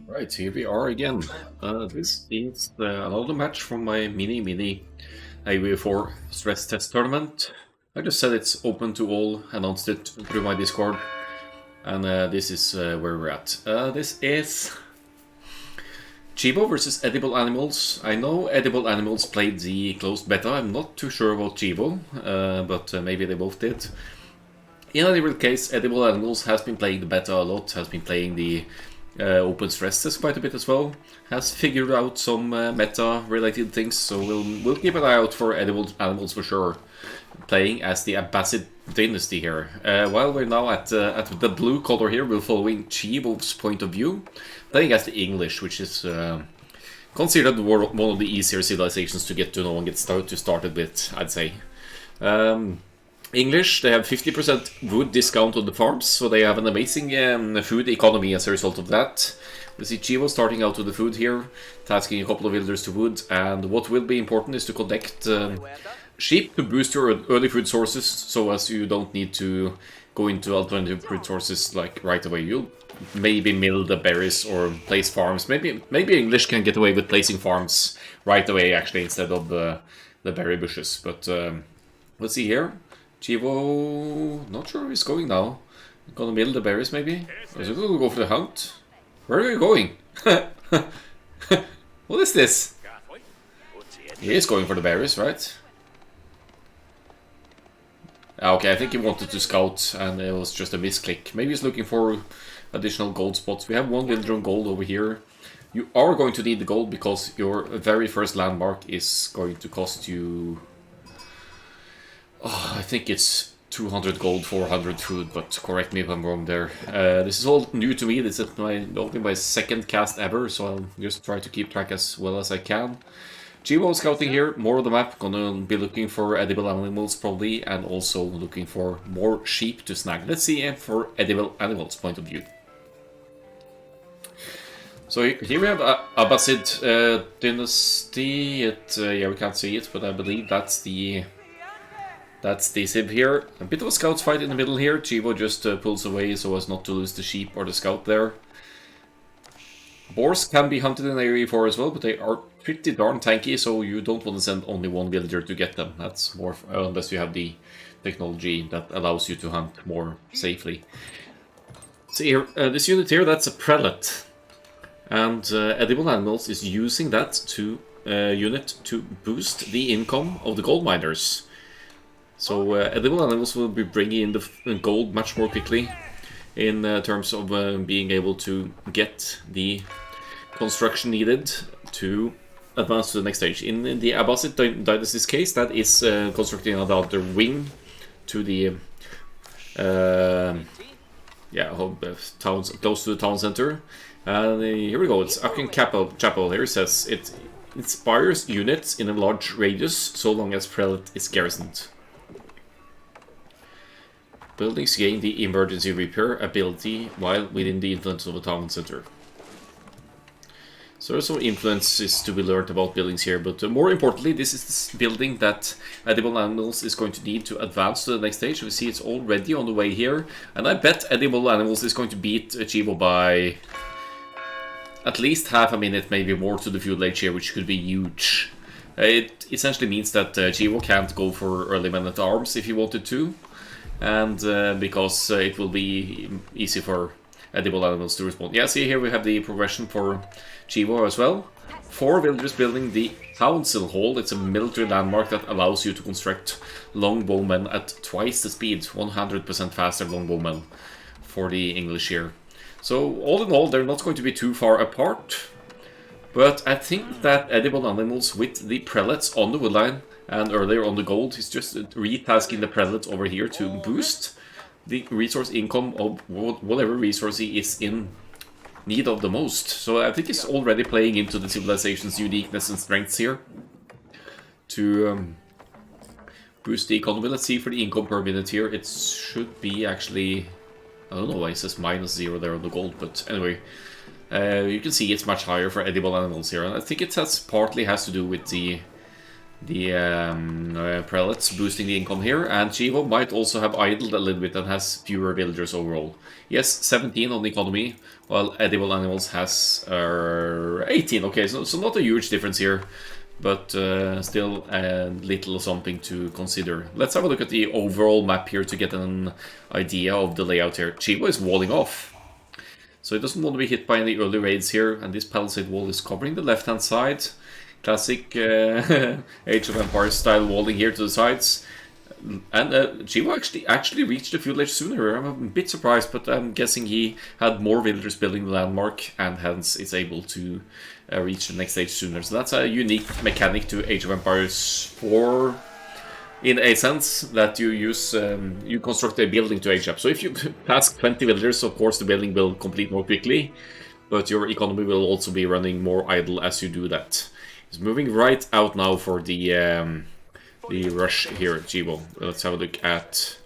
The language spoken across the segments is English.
Right, here we are again. This is another match from my mini AOE IV stress test tournament. I just said it's open to all, announced it through my Discord, and this is where we're at. This is Chivo versus EdibleAnimals. I know EdibleAnimals played the closed beta. I'm not too sure about Chivo, but maybe they both did. In any case, EdibleAnimals has been playing the beta a lot, has been playing the open stress test quite a bit as well, has figured out some meta-related things, so we'll keep an eye out for EdibleAnimals for sure, playing as the Abbasid dynasty here. While we're now at the blue color here, we're following Chivo's point of view, playing as the English, which is considered one of the easier civilizations to get to know and get started with, I'd say. English, they have 50% wood discount on the farms, so they have an amazing food economy as a result of that. We see Chivo starting out with the food here, tasking a couple of villagers to wood, and what will be important is to connect sheep to boost your early food sources, so as you don't need to go into alternative food sources like right away. You'll maybe mill the berries or place farms. Maybe English can get away with placing farms right away actually instead of the berry bushes, but let's see here. Chivo, not sure where he's going now. Gonna mill the berries maybe? Or is he gonna go for the hunt? Where are you going? What is this? He is going for the berries, right? Okay, I think he wanted to scout and it was just a misclick. Maybe he's looking for additional gold spots. We have one villager on gold over here. You are going to need the gold because your very first landmark is going to cost you... Oh, I think it's 200 gold, 400 food, but correct me if I'm wrong there. This is all new to me. This is only my second cast ever, so I'll just try to keep track as well as I can. Chivo scouting here, more of the map. Gonna be looking for EdibleAnimals probably, and also looking for more sheep to snag. Let's see for EdibleAnimals point of view. So here we have Abbasid dynasty. Yeah, we can't see it, but I believe that's the Civ here. A bit of a scout fight in the middle here. Chivo just pulls away so as not to lose the sheep or the scout there. Boars can be hunted in AOE IV as well, but they are pretty darn tanky, so you don't want to send only one villager to get them. That's more unless you have the technology that allows you to hunt more safely. See here, this unit here, that's a prelate. And EdibleAnimals is using that unit to boost the income of the gold miners. So EdibleAnimals will be bringing in the gold much more quickly in terms of being able to get the construction needed to advance to the next stage. In the Abbasid Dynasty's case, that is constructing another wing to the towns close to the town center. And here we go. It's Akken Chapel. Here it says it inspires units in a large radius so long as prelate is garrisoned. Buildings gain the emergency repair ability while within the influence of a town center. So there's some influences to be learned about buildings here, but more importantly, this is this building that EdibleAnimals is going to need to advance to the next stage. We see it's already on the way here, and I bet EdibleAnimals is going to beat Chivo by at least half a minute, maybe more to the feudal age here, which could be huge. It essentially means that Chivo can't go for early men-at-arms if he wanted to. And because it will be easy for EdibleAnimals to respond. Yeah, see here we have the progression for Chivo as well. 4 villagers building the council hall. It's a military landmark that allows you to construct longbowmen at twice the speed, 100% faster longbowmen for the English here. So all in all, they're not going to be too far apart. But I think that EdibleAnimals with the prelates on the woodline and earlier on the gold is just retasking the prelate over here to boost the resource income of whatever resource he is in need of the most. So I think he's already playing into the civilization's uniqueness and strengths here to boost the economy. Let's see for the income per minute here. It should be actually... I don't know why it says -0 there on the gold, but anyway. You can see it's much higher for EdibleAnimals here, and I think it partly has to do with prelates, boosting the income here, and Chivo might also have idled a little bit and has fewer villagers overall. Yes, 17 on the economy, while EdibleAnimals has 18. Okay, so not a huge difference here, but still a little something to consider. Let's have a look at the overall map here to get an idea of the layout here. Chivo is walling off, so he doesn't want to be hit by any early raids here, and this palisade wall is covering the left-hand side. Classic Age of Empires style walling here to the sides. And Chivo actually reached the feudal age sooner. I'm a bit surprised, but I'm guessing he had more villagers building the landmark, and hence is able to reach the next stage sooner. So that's a unique mechanic to Age of Empires 4, in a sense that you use you construct a building to age up. So if you pass 20 villagers, of course the building will complete more quickly, but your economy will also be running more idle as you do that. He's moving right out now for the rush here at Chivo. Let's have a look at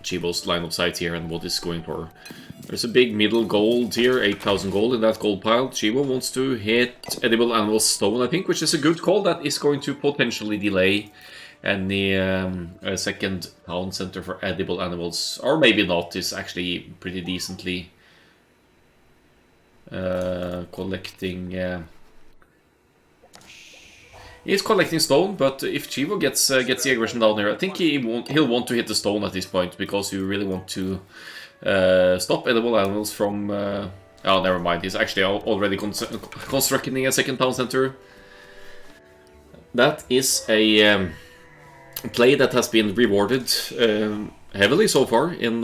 Chivo's line of sight here and what is going for. There's a big middle gold here, 8,000 gold in that gold pile. Chivo wants to hit EdibleAnimals stone, I think, which is a good call. That is going to potentially delay any second town center for EdibleAnimals, or maybe not. Is actually pretty decently collecting. He's collecting stone, but if Chivo gets the aggression down here, I think he'll want to hit the stone at this point, because you really want to stop EdibleAnimals from... oh, never mind, he's actually already constructing a second town center. That is a play that has been rewarded heavily so far in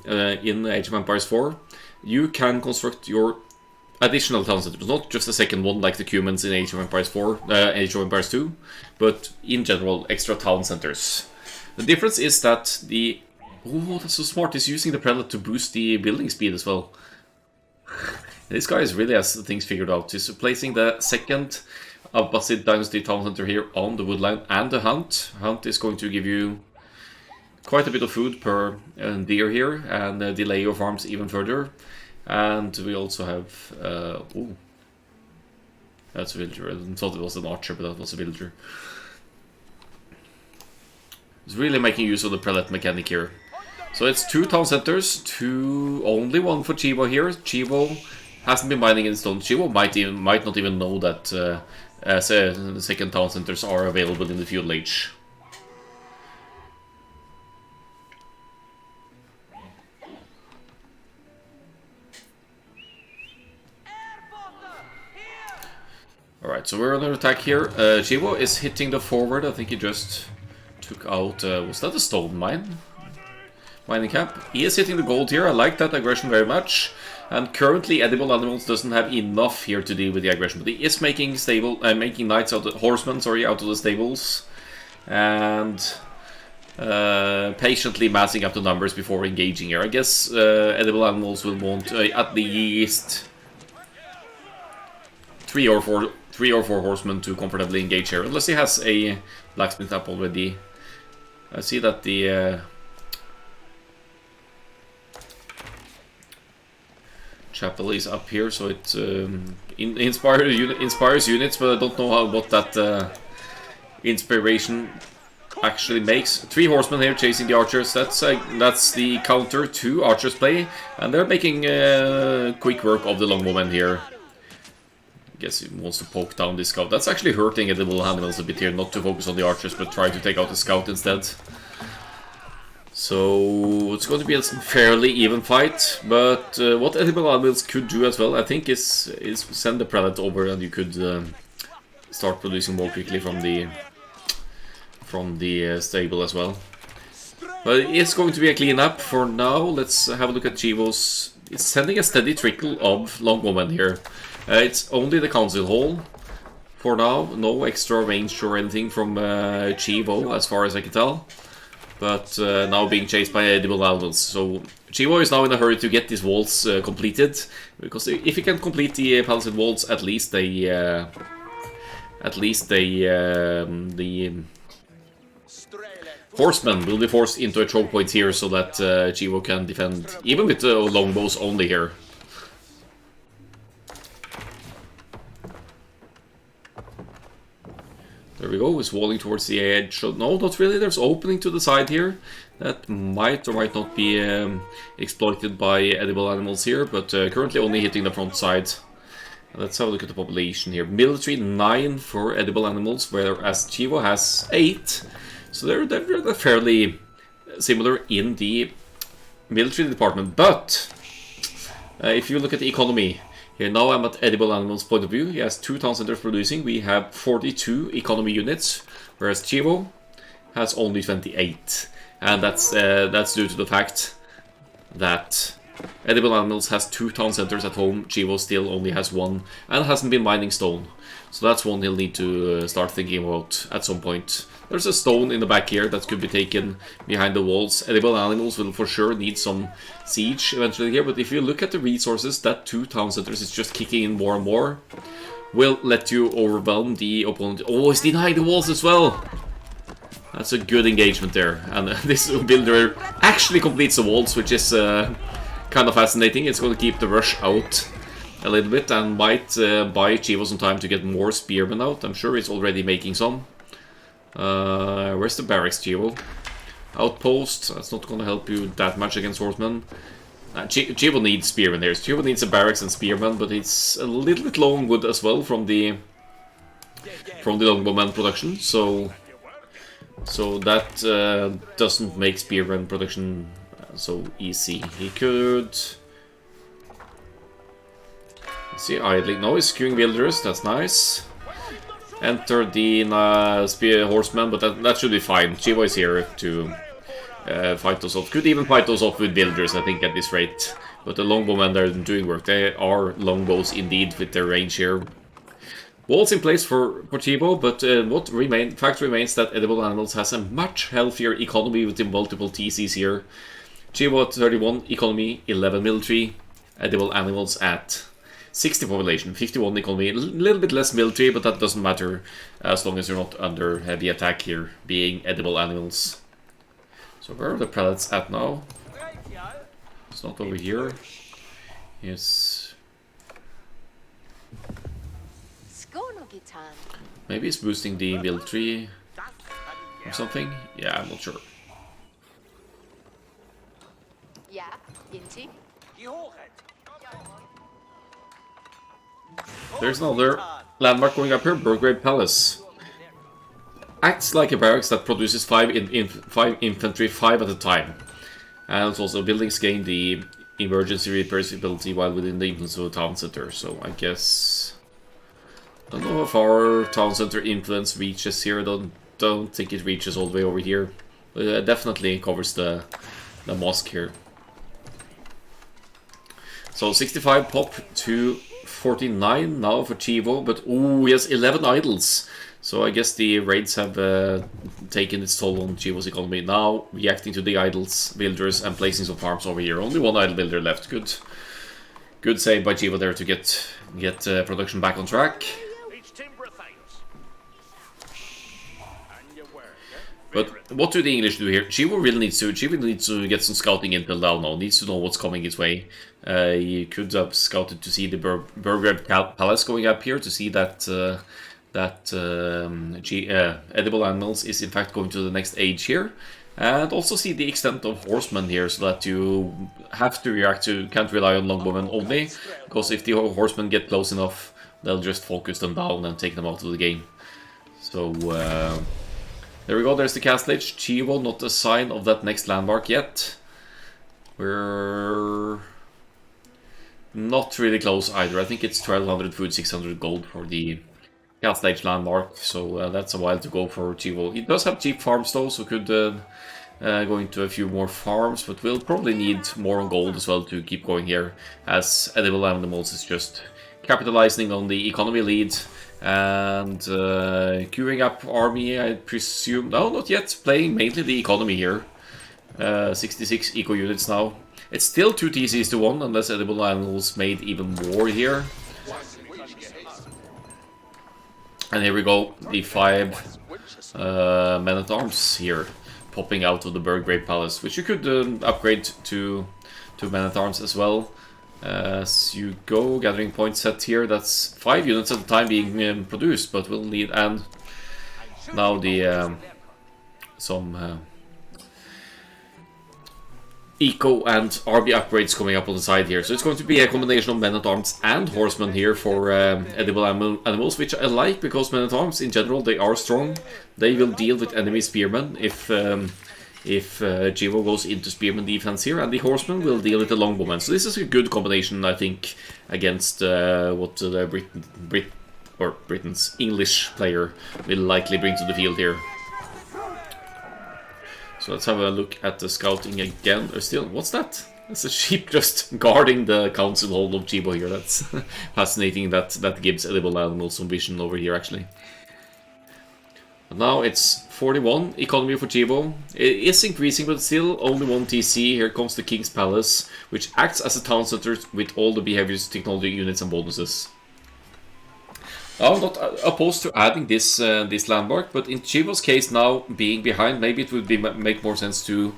Age of Empires 4. You can construct your additional town centers, not just a second one like the Cumans in Age of Empires 4, Age of Empires 2, but in general extra town centers. The difference is that the... Oh, that's so smart, he's using the prelate to boost the building speed as well. This guy really has things figured out. He's placing the second Abbasid Dynasty town center here on the woodline and the hunt. Hunt is going to give you quite a bit of food per deer here, and delay your farms even further. And we also have... oh, that's a villager. I thought it was an archer, but that was a villager. It's really making use of the prelate mechanic here. So it's 2 town centers, only one for Chivo here. Chivo hasn't been mining in stone. Chivo might not even know that the second town centers are available in the feudal age. Alright, so we're under attack here. Chivo is hitting the forward. I think he just took out... was that a stone mine? Mining camp. He is hitting the gold here. I like that aggression very much. And currently EdibleAnimals doesn't have enough here to deal with the aggression. But he is making knights out of... horsemen, sorry, out of the stables. And... patiently massing up the numbers before engaging here. I guess EdibleAnimals will want at least... 3 or 4 horsemen to comfortably engage here, unless he has a blacksmith up already. I see that the chapel is up here, so it inspires units, but I don't know what that inspiration actually makes. 3 horsemen here chasing the archers. That's the counter to archers play, and they're making quick work of the longbowmen here. Guess he wants to poke down this scout. That's actually hurting EdibleAnimals a bit here, not to focus on the archers, but try to take out the scout instead. So it's going to be a fairly even fight, but what EdibleAnimals could do as well, I think, is send the prelate over, and you could start producing more quickly from the stable as well. But it's going to be a cleanup for now. Let's have a look at Chivo's. It's sending a steady trickle of longbowmen here. It's only the council hall for now. No extra range or anything from Chivo, as far as I can tell. But now being chased by EdibleAnimals. So Chivo is now in a hurry to get these walls completed, because if he can complete the palisade walls, at least the horsemen will be forced into a choke point here, so that Chivo can defend, even with longbows only here. They're we go. It's walling towards the edge. So, no, not really. There's opening to the side here. That might or might not be exploited by edible animals here, but currently only hitting the front side. Let's have a look at the population here. Military 9 for edible animals, whereas Chivo has 8. So they're fairly similar in the military department. But if you look at the economy, here now I'm at edible animals point of view. He has 2 town centers producing. We have 42 economy units, whereas Chivo has only 28. And that's due to the fact that Edible Animals has 2 town centers at home, Chivo still only has 1, and hasn't been mining stone. So that's one he'll need to start thinking about at some point. There's a stone in the back here that could be taken behind the walls. Edible Animals will for sure need some siege eventually here, but if you look at the resources, that 2 town centers is just kicking in more and more. Will let you overwhelm the opponent. Oh, he's denying the walls as well! That's a good engagement there, and this builder actually completes the walls, which is kind of fascinating. It's going to keep the rush out a little bit and might buy Chivo some time to get more spearmen out. I'm sure he's already making some. Where's the barracks, Chivo? Outpost, that's not going to help you that much against horsemen. Chivo needs spearmen there. Chivo needs a barracks and spearmen, but it's a little bit low on wood as well from the longbowman production, so that doesn't make spearman production so easy. He could see idling. No, he's queuing builders. That's nice. Enter the spear horseman, but that should be fine. Chivo is here to fight those off. Could even fight those off with builders, I think, at this rate. But the longbowmen are doing work. They are longbows indeed with their range here. Walls in place for Chivo, but fact remains that Edible Animals has a much healthier economy with the multiple TCs here. Chivo at 31 economy, 11 military. Edible Animals at 60 population, 51 economy, a little bit less military, but that doesn't matter as long as you're not under heavy attack here, being Edible Animals. So where are the prelates at now? It's not over here. Yes. Maybe it's boosting the military or something? Yeah, I'm not sure. There's another landmark going up here, Burgrave Palace. Acts like a barracks that produces 5 infantry, 5 at a time. And it's also buildings gain the emergency repairs ability while within the influence of a town center. So I guess I don't know how far town center influence reaches here. I don't think it reaches all the way over here. But it definitely covers the mosque here. So 65 pop to 49 now for Chivo, but oh, he has 11 idols. So I guess the raids have taken its toll on Chivo's economy. Now reacting to the idols, builders, and placing some farms over here. Only 1 idle builder left. Good save by Chivo there to get production back on track. But what do the English do here? Chivo really needs to get some scouting intel down now. Needs to know what's coming his way. He could have scouted to see the Burgrave Palace going up here, to see that Edible Animals is in fact going to the next age here, and also see the extent of horsemen here, so that you have to react to, can't rely on longbowmen only, because if the horsemen get close enough, they'll just focus them down and take them out of the game. So there we go, there's the castle age. Chivo, not a sign of that next landmark yet. We're not really close either. I think it's 1200 food, 600 gold for the castle age landmark, so that's a while to go for Chivo. He does have cheap farms though, so could go into a few more farms, but we'll probably need more gold as well to keep going here, as Edible Animals is just capitalizing on the economy lead and queuing up army, I presume. No, not yet. Playing mainly the economy here. 66 eco units now. It's still 2 TCs to 1, unless Edible Animals made even more here. And here we go, the 5 men-at-arms here, popping out of the Burgrave Palace, which you could upgrade to men-at-arms as well. As you go, gathering point set here, that's 5 units at a time being produced, but we'll need, and now the some eco and RB upgrades coming up on the side here. So it's going to be a combination of men-at-arms and horsemen here for edible animals, which I like, because men-at-arms in general, they are strong. They will deal with enemy spearmen if Chivo goes into spearman defense here, and the horsemen will deal with the longbowmen. So this is a good combination, I think, against what the Britain's English player will likely bring to the field here. So let's have a look at the scouting again. Still, what's that? That's a sheep just guarding the council hall of Chivo here. That's fascinating. That gives edible animals some vision over here, actually. But now it's 41 economy for Chivo. It is increasing, but still only 1 TC. Here comes the King's Palace, which acts as a town center with all the behaviors, technology units, and bonuses. I'm not opposed to adding this landmark, but in Chivo's case now being behind, maybe it would make more sense to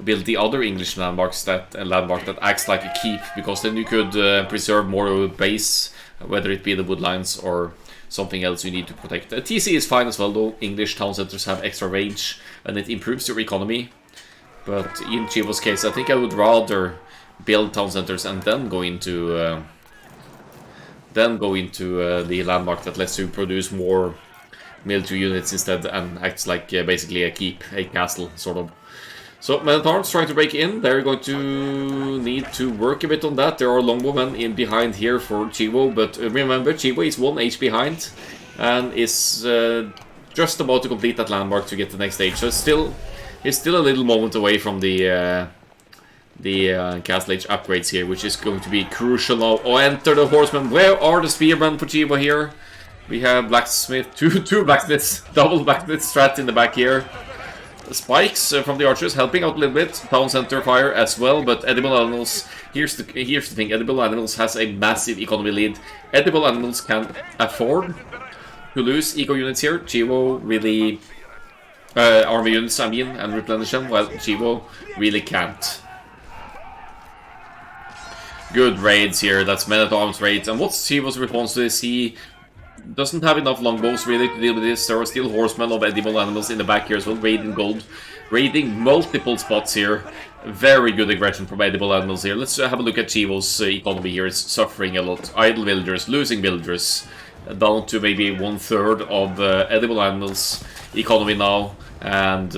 build the other English landmarks, that landmark that acts like a keep, because then you could preserve more of a base, whether it be the woodlines or something else you need to protect. TC is fine as well, though. English town centers have extra range and it improves your economy. But in Chivo's case, I think I would rather build town centers and then go into the landmark that lets you produce more military units instead, and acts like basically a keep, a castle, sort of. So men-at-arms trying to break in. They're going to need to work a bit on that. There are longbowmen in behind here for Chivo, but remember, Chivo is 1 H behind and is just about to complete that landmark to get the next stage. So it's still a little moment away from the Castle Age upgrades here, which is going to be crucial now. Oh, enter the horsemen. Where are the spearmen for Chivo here? We have blacksmith, two blacksmiths, double blacksmith strat in the back here. Spikes from the archers helping out a little bit. Town center fire as well, but edible animals. Here's the thing. Edible animals has a massive economy lead. Edible animals can afford to lose eco units here. Chivo really army units, I mean, and replenish them. Well, Chivo really can't. Good raids here. That's men-at-arms raids. And what's Chivo's response to this? He doesn't have enough longbows really to deal with this. There are still horsemen of edible animals in the back here as well, raiding gold, raiding multiple spots here. Very good aggression from edible animals here. Let's have a look at Chivo's economy here. It's suffering a lot. Idle villagers, losing villagers, down to maybe 1/3 of edible animals economy now. And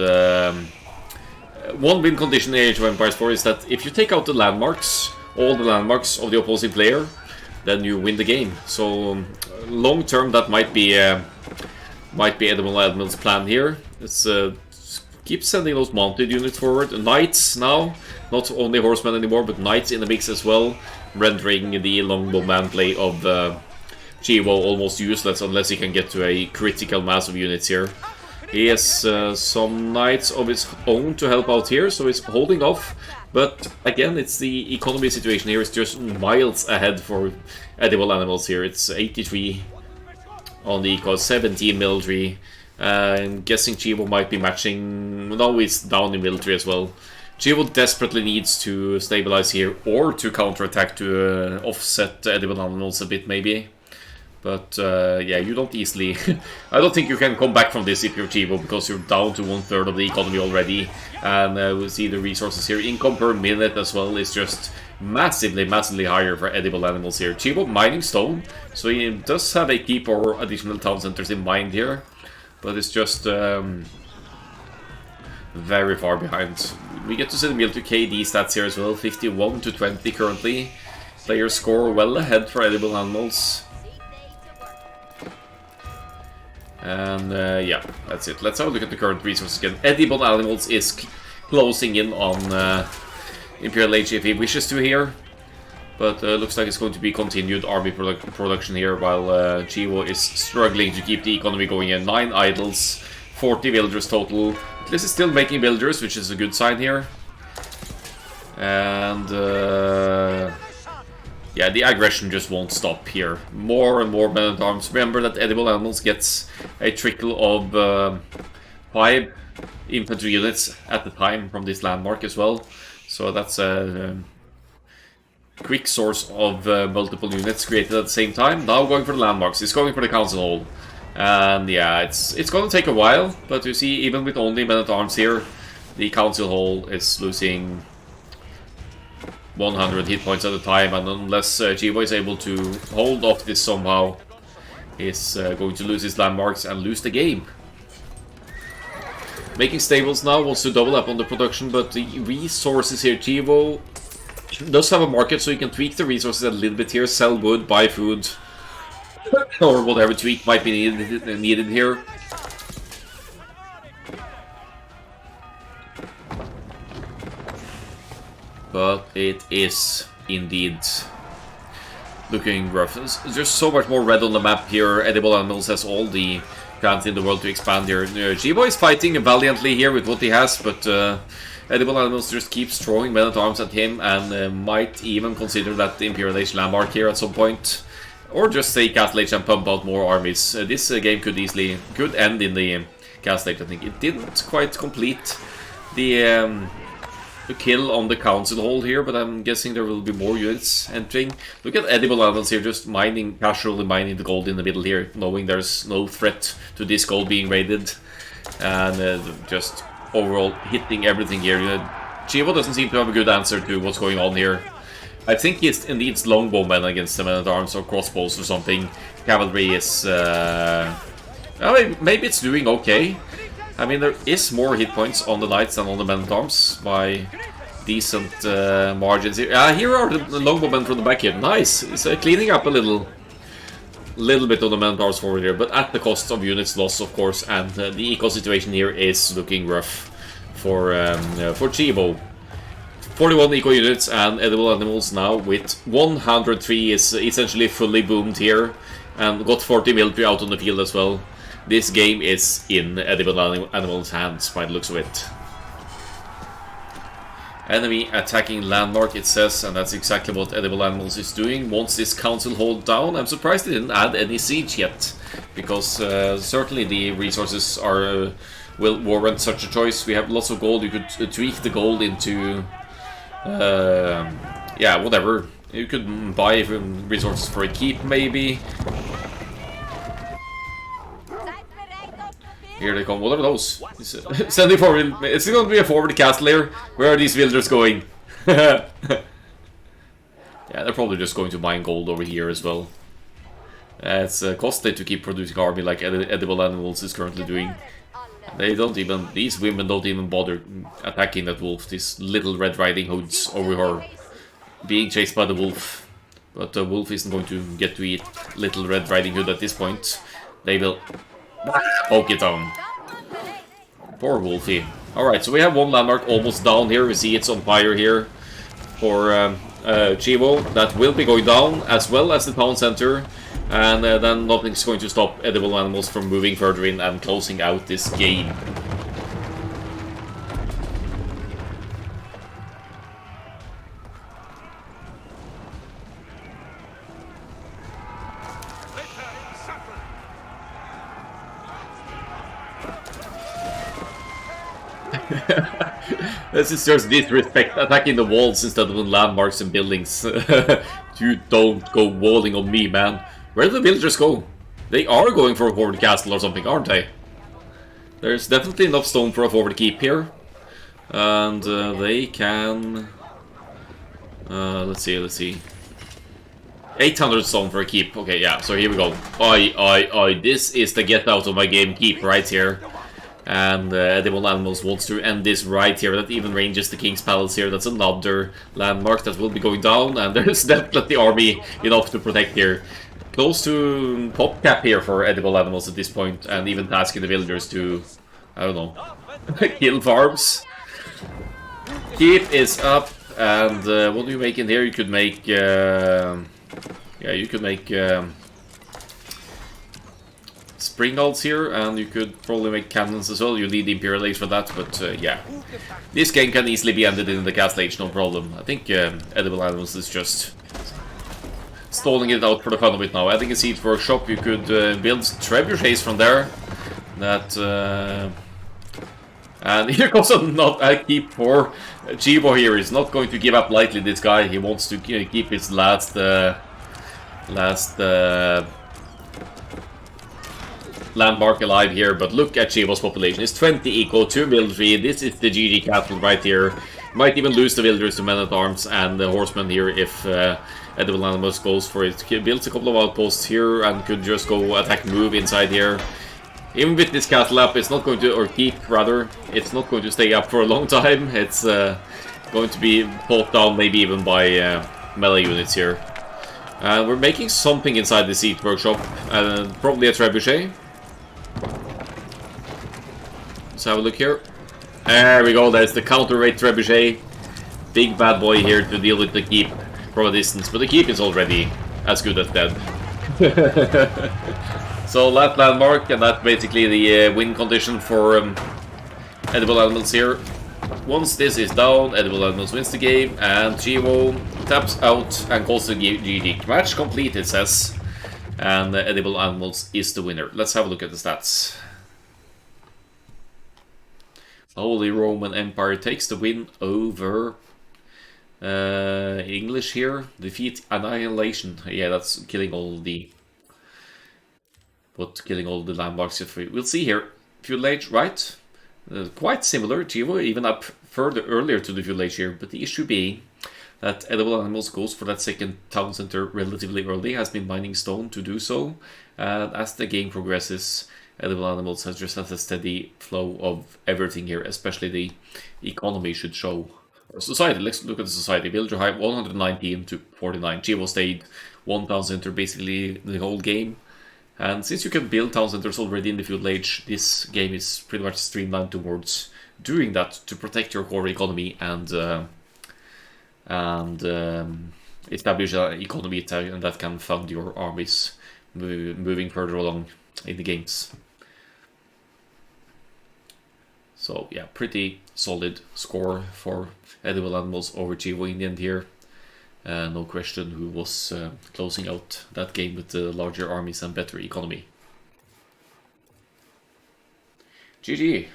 one win condition in Age of Empires 4 is that if you take out the landmarks, all the landmarks of the opposing player, then you win the game. So long term, that might be edible animals' plan here. Let's keep sending those mounted units forward. Knights now, not only horsemen anymore, but knights in the mix as well, rendering the longbowman play of Chivo almost useless unless he can get to a critical mass of units here. He has some knights of his own to help out here, so he's holding off. But again, it's the economy situation here is just miles ahead for edible animals here. It's 83 on the eco, 17 military. I'm guessing Chivo might be matching. No, he's down in military as well. Chivo desperately needs to stabilize here or to counterattack to offset edible animals a bit, maybe. But yeah, you don't easily... I don't think you can come back from this if you're Chivo, because you're down to 1/3 of the economy already. And we'll see the resources here. Income per minute as well is just massively, massively higher for edible animals here. Chivo mining stone, so he does have a keep or additional town centers in mind here. But it's just very far behind. We get to see the military KD stats here as well. 51 to 20 currently. Player score well ahead for edible animals. And yeah, that's it. Let's have a look at the current resources again. Edible Animals is closing in on Imperial Age if he wishes to here. But looks like it's going to be continued army production here, while Chivo is struggling to keep the economy going in. 9 idols, 40 villagers total. This is still making villagers, which is a good sign here. And yeah, the aggression just won't stop here. More and more men-at-arms. Remember that edible animals gets a trickle of 5 infantry units at the time from this landmark as well. So that's a quick source of multiple units created at the same time. Now going for the landmarks. He's going for the council hall. And yeah, it's gonna take a while, but you see, even with only men-at-arms here, the Council Hall is losing 100 hit points at a time, and unless Chivo is able to hold off this somehow, he's going to lose his landmarks and lose the game. Making stables now, wants to double up on the production, but the resources here, Chivo does have a market, so you can tweak the resources a little bit here, sell wood, buy food, or whatever tweak might be needed here. But it is indeed looking rough. There's so much more red on the map here. EdibleAnimals has all the chance in the world to expand here. Chivo is fighting valiantly here with what he has, but EdibleAnimals just keeps throwing men-at-arms at him, and might even consider that the Imperial Age landmark here at some point. Or just say Castle Age and pump out more armies. This game could end in the Castle Age, I think. It didn't quite complete the kill on the Council Hall here, but I'm guessing there will be more units entering. Look at EdibleAnimals here, just casually mining the gold in the middle here, knowing there's no threat to this gold being raided. And just overall hitting everything here. Chivo doesn't seem to have a good answer to what's going on here. I think he needs longbowmen against the men-at-arms or crossbows or something. Cavalry is... maybe it's doing okay. I mean, there is more hit points on the knights than on the men-at-arms by decent margins here. Here are the longbowmen from the back here. Nice! It's cleaning up a little bit of the men-at-arms forward here, but at the cost of units lost, of course, and the eco situation here is looking rough for Chivo. 41 eco units, and EdibleAnimals now with 103 is essentially fully boomed here, and got 40 military out on the field as well. This game is in EdibleAnimals' hands by the looks of it. Enemy attacking landmark, it says, and that's exactly what EdibleAnimals is doing. Wants this council hold down. I'm surprised they didn't add any siege yet, because certainly the resources are will warrant such a choice. We have lots of gold. You could tweak the gold into yeah, whatever. You could buy resources for a keep, maybe. Here they come. What are those? Sending forward. It's going to be a forward castle here. Where are these villagers going? Yeah, they're probably just going to mine gold over here as well. It's costly to keep producing army like EdibleAnimals is currently doing. They don't even, these women don't even bother attacking that wolf. These little Red Riding Hoods over her being chased by the wolf. But the wolf isn't going to get to eat little Red Riding Hood at this point. They will poke it down. Poor wolfie. Alright, so we have one landmark almost down here. We see it's on fire here for Chivo. That will be going down, as well as the town center. And then nothing's going to stop EdibleAnimals from moving further in and closing out this game. This is just disrespect, attacking the walls instead of the landmarks and buildings. You don't go walling on me, man. Where do the villagers go? They are going for a forward castle or something, aren't they? There's definitely enough stone for a forward keep here. And they can... let's see. 800 stone for a keep. Okay, yeah, so here we go. Oi. This is the get out of my game keep right here. And EdibleAnimals wants to end this right here. That even ranges the King's Palace here. That's another landmark that will be going down. And there's definitely army enough to protect here. Close to top cap here for EdibleAnimals at this point, and even tasking the villagers to, I don't know, kill farms. Keep is up, and what do you make in here? You could make, yeah, you could make springhalds here, and you could probably make cannons as well. You need the Imperial Age for that, but yeah. This game can easily be ended in the Castle Age, no problem. I think EdibleAnimals is just stalling it out for the fun of it now. Adding a siege workshop, you could build trebuchets from there. That and here comes a keep for Chivo here. He's not going to give up lightly, this guy. He wants to keep his last landmark alive here, but look at Chivo's population. It's 20 equal to military. This is the GG castle right here. Might even lose the villagers to men-at-arms and the horsemen here if EdibleAnimals goes for it. He builds a couple of outposts here and could just go attack move inside here. Even with this castle up, it's not going to, or keep rather, it's not going to stay up for a long time. It's going to be pulled down maybe even by melee units here. We're making something inside the siege workshop, probably a trebuchet. Let's have a look here. There we go, there's the counter-rate trebuchet. Big bad boy here to deal with the keep from a distance, but the keep is already as good as dead. So that landmark, and that's basically the win condition for EdibleAnimals here. Once this is down, EdibleAnimals wins the game, and Chivo taps out and calls the GG. Match complete, it says. And EdibleAnimals is the winner. Let's have a look at the stats. Holy Roman Empire takes the win over English here. Defeat Annihilation. Yeah, that's killing all the... But killing all the landmarks. We'll see here. Feudal right? Quite similar. Chivo even up further earlier to the Feudal here. But the issue being that EdibleAnimals goes for that second town center relatively early. Has been mining stone to do so. And as the game progresses, EdibleAnimals has just had a steady flow of everything here, especially the economy should show. Society, let's look at the society. Villager height 119 to 49. Chivo stayed 1 town center basically the whole game. And since you can build town centers already in the feudal age, this game is pretty much streamlined towards doing that to protect your core economy and establish an economy that can fund your armies moving further along in the games. So yeah, pretty solid score for EdibleAnimals over Chivo in the end here. No question who was closing out that game with the larger armies and better economy. GG.